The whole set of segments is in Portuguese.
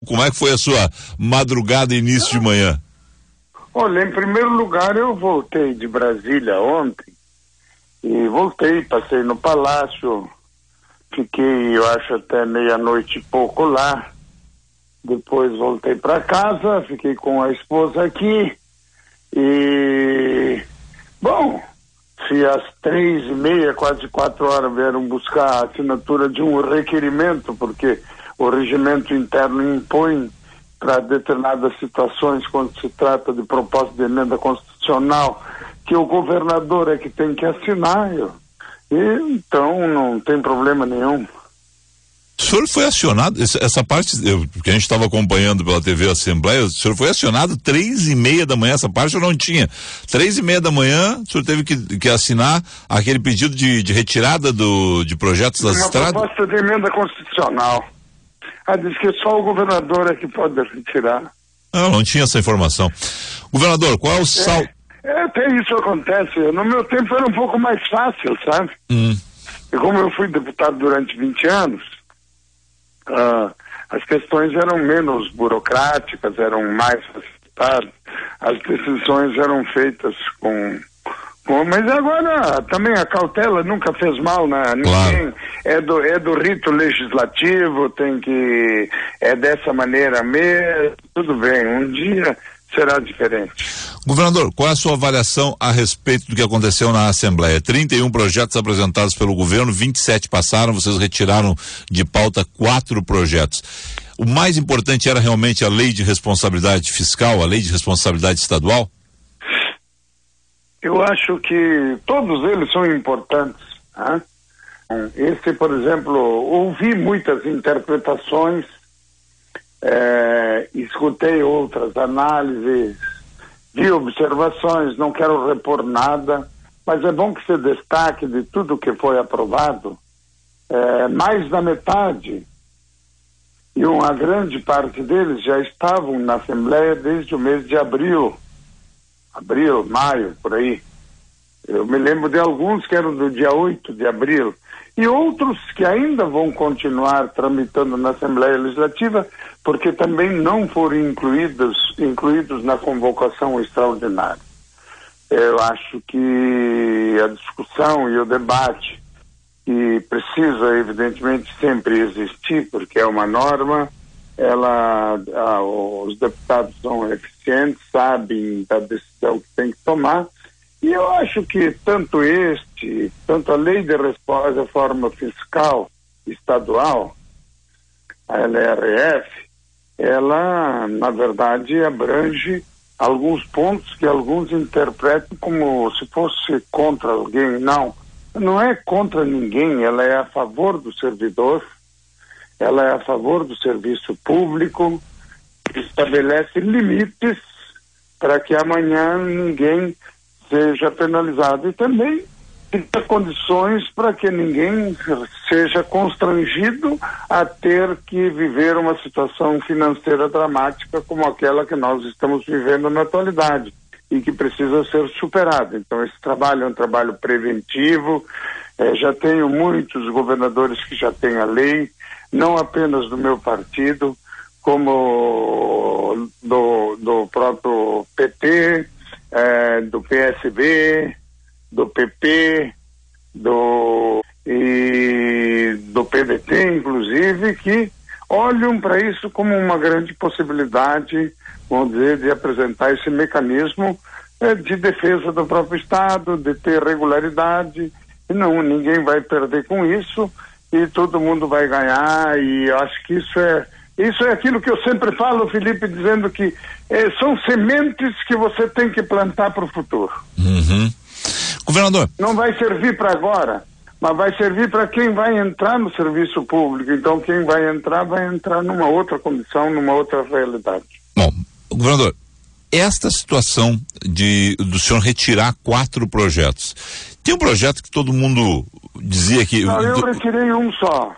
Como é que foi a sua madrugada e início de manhã? Olha, em primeiro lugar, eu voltei de Brasília ontem e passei no Palácio, fiquei, eu acho, até meia-noite e pouco lá. Depois voltei para casa, fiquei com a esposa aqui e, bom, se às 3:30, quase 4 horas, vieram buscar a assinatura de um requerimento, porque o regimento interno impõe para determinadas situações, quando se trata de proposta de emenda constitucional, que o governador é que tem que assinar, então não tem problema nenhum. O senhor foi acionado, essa parte que a gente estava acompanhando pela TV Assembleia, o senhor foi acionado 3:30 da manhã, essa parte eu não tinha. 3:30 da manhã, o senhor teve que assinar aquele pedido de retirada de projetos das estradas? Uma proposta de emenda constitucional. Diz que só o governador é que pode retirar. Não tinha essa informação. Governador, qual é o saldo? Até isso acontece. No meu tempo era um pouco mais fácil, sabe? E como eu fui deputado durante 20 anos, as questões eram menos burocráticas, eram mais facilitadas, as decisões eram feitas mas agora também a cautela nunca fez mal, né? Ninguém é do rito legislativo, é dessa maneira mesmo, tudo bem, um dia será diferente. Governador, qual é a sua avaliação a respeito do que aconteceu na Assembleia? 31 projetos apresentados pelo governo, 27 passaram, vocês retiraram de pauta 4 projetos. O mais importante era realmente a lei de responsabilidade fiscal, a lei de responsabilidade estadual? Eu acho que todos eles são importantes. Né? Esse, por exemplo, ouvi muitas interpretações, escutei outras análises, vi observações, não quero repor nada, mas é bom que se destaque de tudo que foi aprovado, mais da metade, e uma grande parte deles já estavam na Assembleia desde o mês de abril, maio, por aí. Eu me lembro de alguns que eram do dia 8 de abril, e outros que ainda vão continuar tramitando na Assembleia Legislativa, porque também não foram incluídos na convocação extraordinária. Eu acho que a discussão e o debate, que precisa evidentemente sempre existir, porque é uma norma, os deputados são eficientes, sabem da decisão que tem que tomar, e eu acho que tanto a lei de reforma fiscal estadual, a LRF, ela, na verdade, abrange alguns pontos que alguns interpretam como se fosse contra alguém. Não é contra ninguém, ela é a favor do servidor, ela é a favor do serviço público, estabelece limites para que amanhã ninguém seja penalizado e também dá condições para que ninguém seja constrangido a ter que viver uma situação financeira dramática como aquela que nós estamos vivendo na atualidade e que precisa ser superada. Então esse trabalho é um trabalho preventivo, já tenho muitos governadores que já têm a lei, não apenas do meu partido, como do próprio PT, do PSB, do PP, do PDT, inclusive, que olham para isso como uma grande possibilidade, vamos dizer, de apresentar esse mecanismo de defesa do próprio Estado, de ter regularidade, e ninguém vai perder com isso, e todo mundo vai ganhar, e eu acho que isso é aquilo que eu sempre falo, Felipe, dizendo que são sementes que você tem que plantar para o futuro. Governador. Não vai servir para agora, mas vai servir para quem vai entrar no serviço público. Então quem vai entrar numa outra condição, numa outra realidade. Bom, governador, esta situação do senhor retirar 4 projetos, tem um projeto que todo mundo dizia que... Não, eu retirei um só.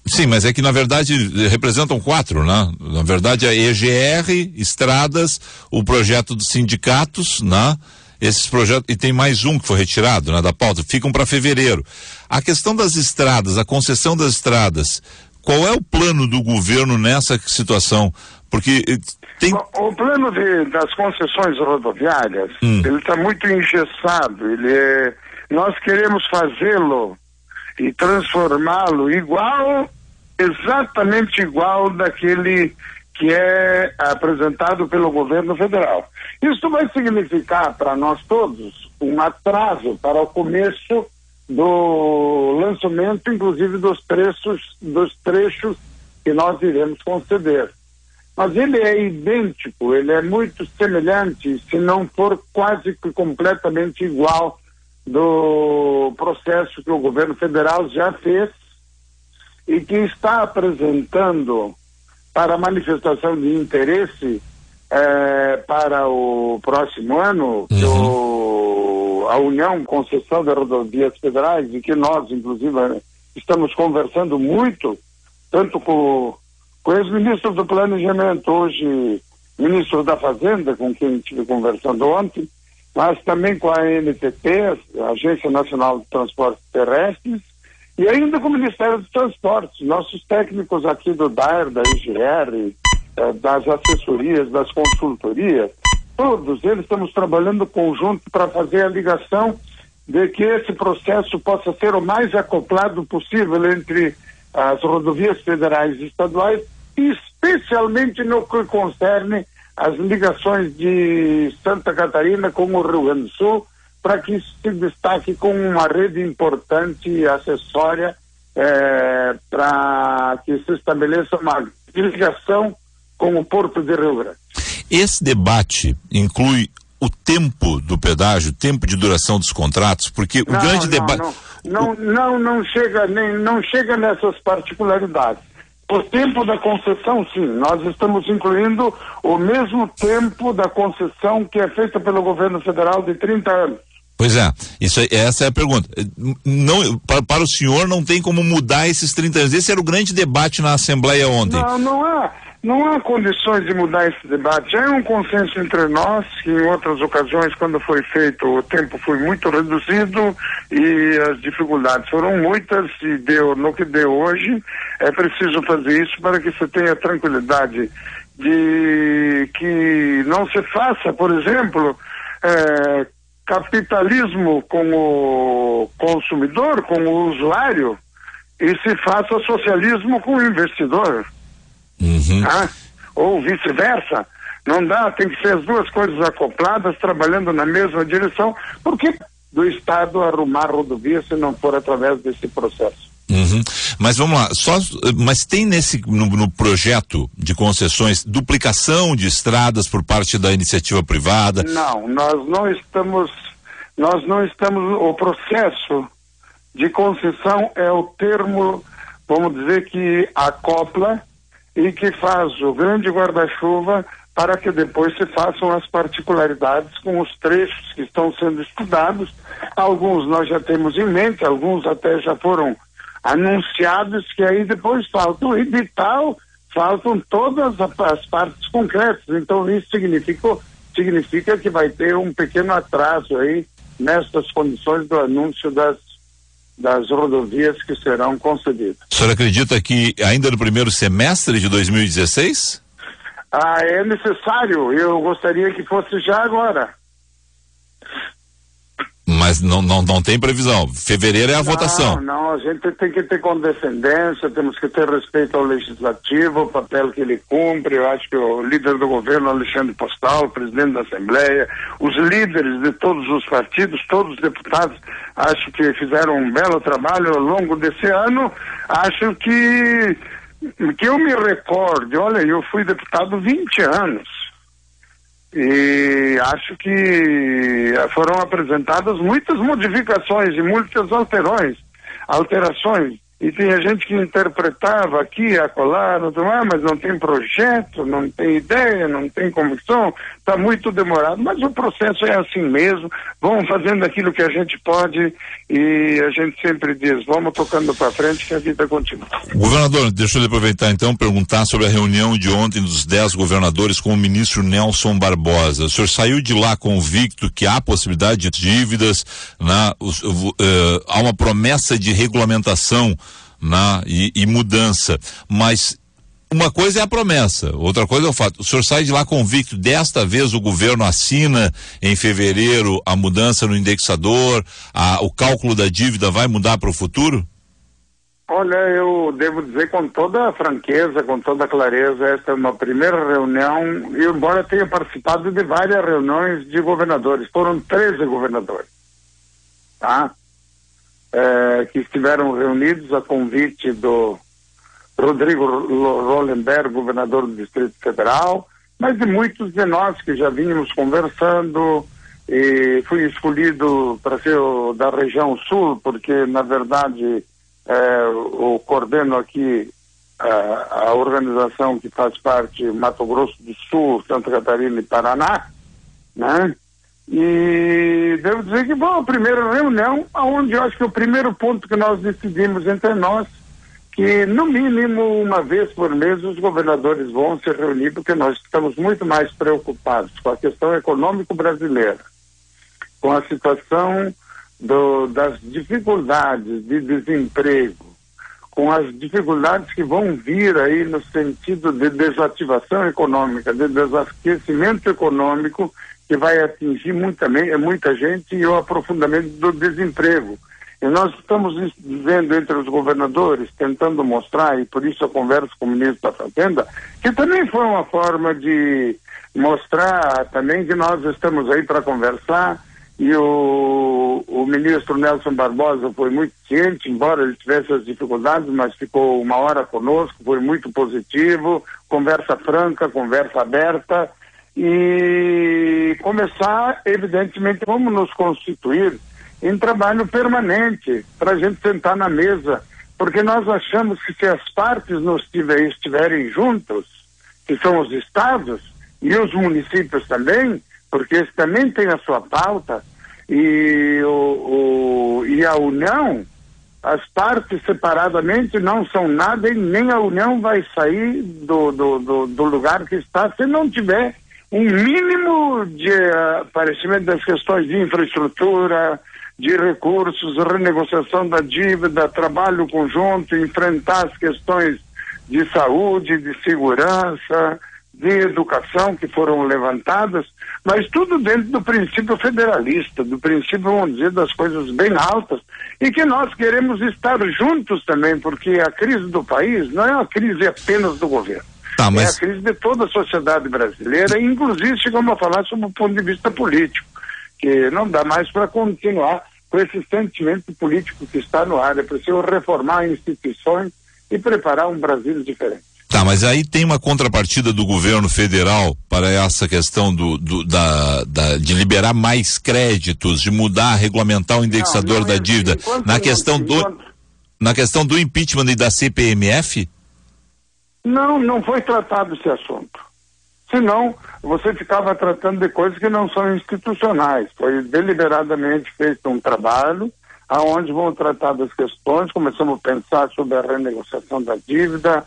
Sim, mas é que na verdade representam 4, né? Na verdade a EGR, estradas, o projeto dos sindicatos, né? Esses projetos, e tem mais um que foi retirado, né, da pauta, ficam para fevereiro. A questão das estradas, a concessão das estradas, Qual é o plano do governo nessa situação? Porque tem... O plano das concessões rodoviárias, ele está muito engessado. Nós queremos fazê-lo e transformá-lo exatamente igual daquele que é apresentado pelo governo federal. Isso vai significar para nós todos um atraso para o começo do lançamento, inclusive dos trechos que nós iremos conceder. Mas ele é idêntico, ele é muito semelhante, se não for quase que completamente igual do processo que o governo federal já fez e que está apresentando para manifestação de interesse para o próximo ano, a União Concessão de Rodovias Federais, e que nós, inclusive, estamos conversando muito, tanto com o ex-ministro do Planejamento, hoje ministro da Fazenda, com quem estive conversando ontem, mas também com a ANTT, a Agência Nacional de Transportes Terrestres, e ainda com o Ministério dos Transportes. Nossos técnicos aqui do DAER, da IGR, das assessorias, das consultorias, todos eles estamos trabalhando conjunto para fazer a ligação de que esse processo possa ser o mais acoplado possível entre as rodovias federais e estaduais, especialmente no que concerne as ligações de Santa Catarina com o Rio Grande do Sul, para que isso se destaque como uma rede importante e acessória para que se estabeleça uma ligação com o Porto de Rio Grande. Esse debate inclui o tempo do pedágio, o tempo de duração dos contratos, porque o grande debate... Não chega nessas particularidades. O tempo da concessão, sim, nós estamos incluindo o mesmo tempo da concessão que é feita pelo governo federal de 30 anos. Pois é, essa é a pergunta. Não, para o senhor não tem como mudar esses 30 anos. Esse era o grande debate na Assembleia ontem. Não há condições de mudar esse debate. Já é um consenso entre nós, que em outras ocasiões, quando foi feito, o tempo foi muito reduzido e as dificuldades foram muitas, e deu no que deu hoje. É preciso fazer isso para que se tenha tranquilidade de que não se faça, por exemplo, capitalismo com o consumidor, com o usuário, e se faça socialismo com o investidor. Ou vice-versa. Não dá, tem que ser as duas coisas acopladas, trabalhando na mesma direção, porque do Estado arrumar rodovia se não for através desse processo. Mas vamos lá, mas tem no projeto de concessões duplicação de estradas por parte da iniciativa privada? Não, nós não estamos, o processo de concessão é o termo, vamos dizer, que acopla e que faz o grande guarda-chuva para que depois se façam as particularidades com os trechos que estão sendo estudados. Alguns nós já temos em mente, alguns até já foram anunciados, que aí depois falta o edital, faltam todas as partes concretas. Então isso significa que vai ter um pequeno atraso aí nestas condições do anúncio das rodovias que serão concedidas. O senhor acredita que ainda no primeiro semestre de 2016? É necessário, eu gostaria que fosse já agora. Mas não tem previsão. Fevereiro é a votação. Não, a gente tem que ter condescendência, temos que ter respeito ao legislativo, o papel que ele cumpre. Eu acho que o líder do governo, Alexandre Postal, o presidente da Assembleia, os líderes de todos os partidos, todos os deputados, acho que fizeram um belo trabalho ao longo desse ano. Acho que eu me recorde, olha, eu fui deputado 20 anos. E acho que foram apresentadas muitas modificações e muitas alterações. E tinha gente que interpretava aqui, acolá, mas não tem projeto, não tem ideia, não tem comissão, está muito demorado. Mas o processo é assim mesmo, vamos fazendo aquilo que a gente pode e a gente sempre diz, vamos tocando para frente que a vida continua. Governador, deixa eu aproveitar então perguntar sobre a reunião de ontem dos 10 governadores com o ministro Nelson Barbosa. O senhor saiu de lá convicto que há possibilidade de dívidas, há uma promessa de regulamentação né? E mudança. Mas uma coisa é a promessa, outra coisa é o fato. O senhor sai de lá convicto, desta vez o governo assina em fevereiro a mudança no indexador, o cálculo da dívida vai mudar para o futuro? Olha, eu devo dizer com toda a franqueza, com toda a clareza, esta é uma primeira reunião, e embora tenha participado de várias reuniões de governadores, foram 13 governadores, tá? Que estiveram reunidos a convite do Rodrigo Rollenberg, governador do Distrito Federal, mas de muitos de nós que já vínhamos conversando, e fui escolhido para ser da região sul, porque na verdade eu coordeno aqui a organização que faz parte Mato Grosso do Sul, Santa Catarina e Paraná, né? E devo dizer que foi a primeira reunião onde eu acho que o primeiro ponto que nós decidimos entre nós, que no mínimo uma vez por mês os governadores vão se reunir, porque nós estamos muito mais preocupados com a questão econômica brasileira, com a situação das dificuldades de desemprego, com as dificuldades que vão vir aí no sentido de desativação econômica, de desaquecimento econômico, que vai atingir muita gente, e o aprofundamento do desemprego. E nós estamos vendo entre os governadores, tentando mostrar, e por isso eu converso com o ministro da Fazenda, que também foi uma forma de mostrar também que nós estamos aí para conversar. E o ministro Nelson Barbosa foi muito ciente, embora ele tivesse as dificuldades, mas ficou uma hora conosco, foi muito positivo, conversa franca, conversa aberta, e começar, evidentemente, vamos nos constituir em trabalho permanente, para a gente sentar na mesa, porque nós achamos que se as partes não estiverem juntos, que são os estados e os municípios também, porque eles também têm a sua pauta, e a União, as partes separadamente não são nada, e nem a União vai sair do lugar que está se não tiver um mínimo de aparecimento das questões de infraestrutura, de recursos, renegociação da dívida, trabalho conjunto, enfrentar as questões de saúde, de segurança, de educação que foram levantadas, mas tudo dentro do princípio federalista, do princípio, vamos dizer, das coisas bem altas, e que nós queremos estar juntos também, porque a crise do país não é uma crise apenas do governo, é a crise de toda a sociedade brasileira, e inclusive chegamos a falar sobre o ponto de vista político, que não dá mais para continuar com esse sentimento político que está no ar. É preciso reformar instituições e preparar um Brasil diferente. Tá, mas aí tem uma contrapartida do governo federal para essa questão de liberar mais créditos, de mudar, regulamentar o indexador da dívida. Na questão do impeachment e da CPMF? Não foi tratado esse assunto. Senão, você ficava tratando de coisas que não são institucionais. Foi deliberadamente feito um trabalho aonde vão tratar das questões, começamos a pensar sobre a renegociação da dívida,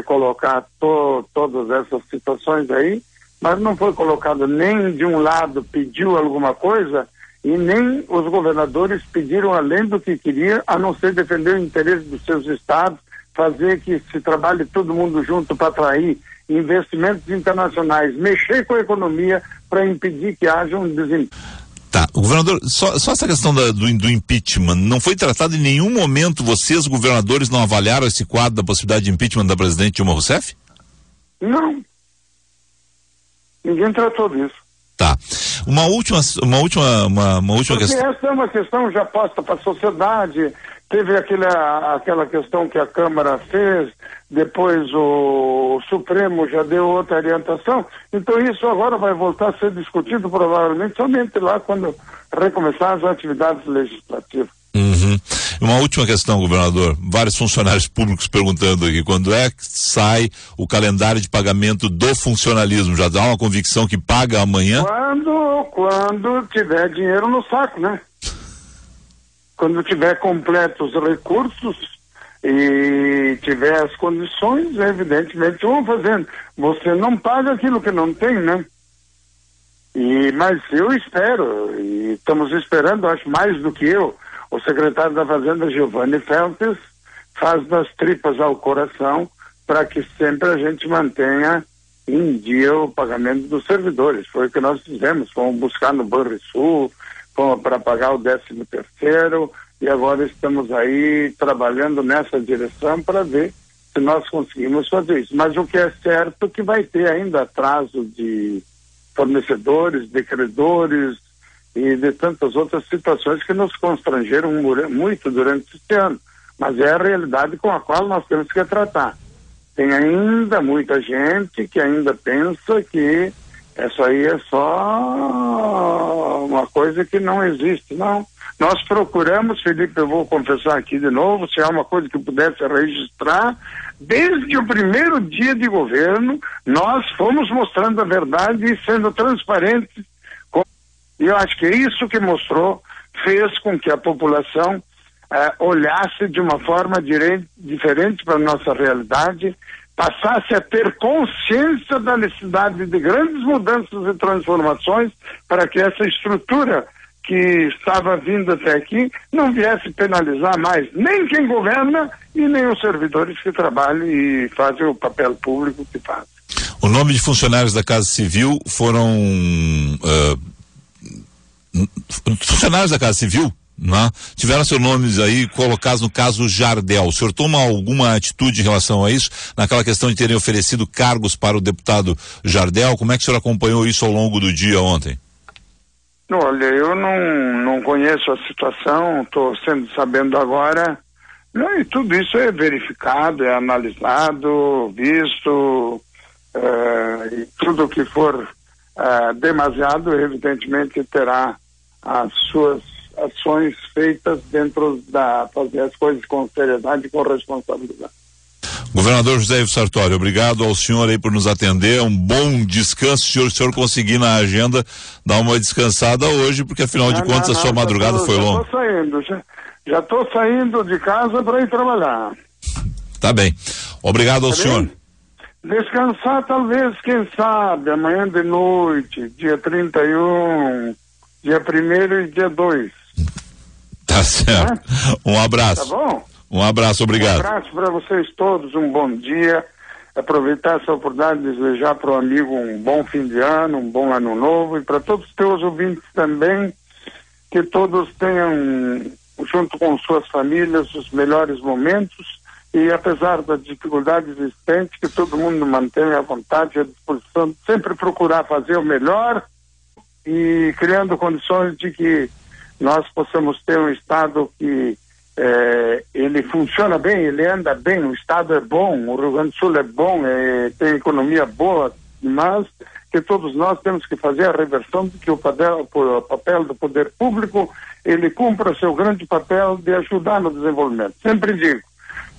colocar todas essas situações aí, mas não foi colocado nem de um lado pediu alguma coisa e nem os governadores pediram além do que queriam, a não ser defender o interesse dos seus estados, fazer que se trabalhe todo mundo junto para atrair investimentos internacionais, mexer com a economia para impedir que haja um desemprego. Tá, o governador, só essa questão do impeachment, não foi tratado em nenhum momento, vocês, governadores, não avaliaram esse quadro da possibilidade de impeachment da presidente Dilma Rousseff? Não. Ninguém tratou disso. Tá. Uma última questão. Essa é uma questão já posta para a sociedade. Teve aquela questão que a Câmara fez, depois o Supremo já deu outra orientação, então isso agora vai voltar a ser discutido provavelmente somente lá quando recomeçar as atividades legislativas. Uhum. Uma última questão, governador, vários funcionários públicos perguntando aqui, quando é que sai o calendário de pagamento do funcionalismo? Já dá uma convicção que paga amanhã? Quando tiver dinheiro no saco, né? Quando tiver completos recursos e tiver as condições, evidentemente vão fazendo. Você não paga aquilo que não tem, né? Mas eu espero, e estamos esperando, acho mais do que eu, o secretário da Fazenda, Giovanni Feltes, faz das tripas ao coração para que sempre a gente mantenha em dia o pagamento dos servidores. Foi o que nós fizemos, fomos buscar no Banrisul, fomos para pagar o 13º, e agora estamos aí trabalhando nessa direção para ver se nós conseguimos fazer isso. Mas o que é certo é que vai ter ainda atraso de fornecedores, de credores e de tantas outras situações que nos constrangeram muito durante este ano. Mas é a realidade com a qual nós temos que tratar. Tem ainda muita gente que ainda pensa que isso aí é só uma coisa que não existe. Não. Nós procuramos, Felipe, eu vou confessar aqui de novo, se há uma coisa que pudesse registrar, desde o primeiro dia de governo, nós fomos mostrando a verdade e sendo transparentes. E eu acho que é isso que mostrou, fez com que a população olhasse de uma forma diferente para a nossa realidade, passasse a ter consciência da necessidade de grandes mudanças e transformações para que essa estrutura que estava vindo até aqui não viesse penalizar mais nem quem governa e nem os servidores que trabalham e fazem o papel público que fazem. O nome de funcionários da Casa Civil foram funcionários da Casa Civil, né? Tiveram seus nomes aí colocados no caso Jardel. O senhor toma alguma atitude em relação a isso, naquela questão de terem oferecido cargos para o deputado Jardel? Como é que o senhor acompanhou isso ao longo do dia ontem? Olha, eu não conheço a situação, estou sabendo agora. Não, e tudo isso é verificado, é analisado, visto, e tudo que for demasiado, evidentemente terá as suas ações feitas dentro fazer as coisas com seriedade e com responsabilidade. Governador José Ivo Sartori, obrigado ao senhor aí por nos atender, um bom descanso, se o senhor conseguir na agenda dar uma descansada hoje, porque afinal de contas a sua madrugada foi longa. Já estou saindo de casa para ir trabalhar. Tá bem, obrigado ao senhor. Descansar talvez, quem sabe, amanhã de noite, dia 31, dia 1º e dia 2. Tá certo. Um abraço. Tá bom? Um abraço, obrigado. Um abraço para vocês todos, um bom dia. Aproveitar essa oportunidade de desejar para o amigo um bom fim de ano, um bom ano novo, e para todos os teus ouvintes também, que todos tenham, junto com suas famílias, os melhores momentos, e apesar das dificuldades existentes, que todo mundo mantenha a vontade e a disposição de sempre procurar fazer o melhor e criando condições de que nós possamos ter um Estado que ele funciona bem, ele anda bem, o Estado é bom, o Rio Grande do Sul é bom, tem economia boa, mas que todos nós temos que fazer a reversão de que o papel do poder público, ele cumpra seu grande papel de ajudar no desenvolvimento. Sempre digo,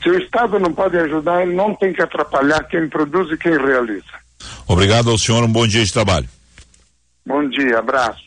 se o Estado não pode ajudar, ele não tem que atrapalhar quem produz e quem realiza. Obrigado ao senhor, um bom dia de trabalho. Bom dia, abraço.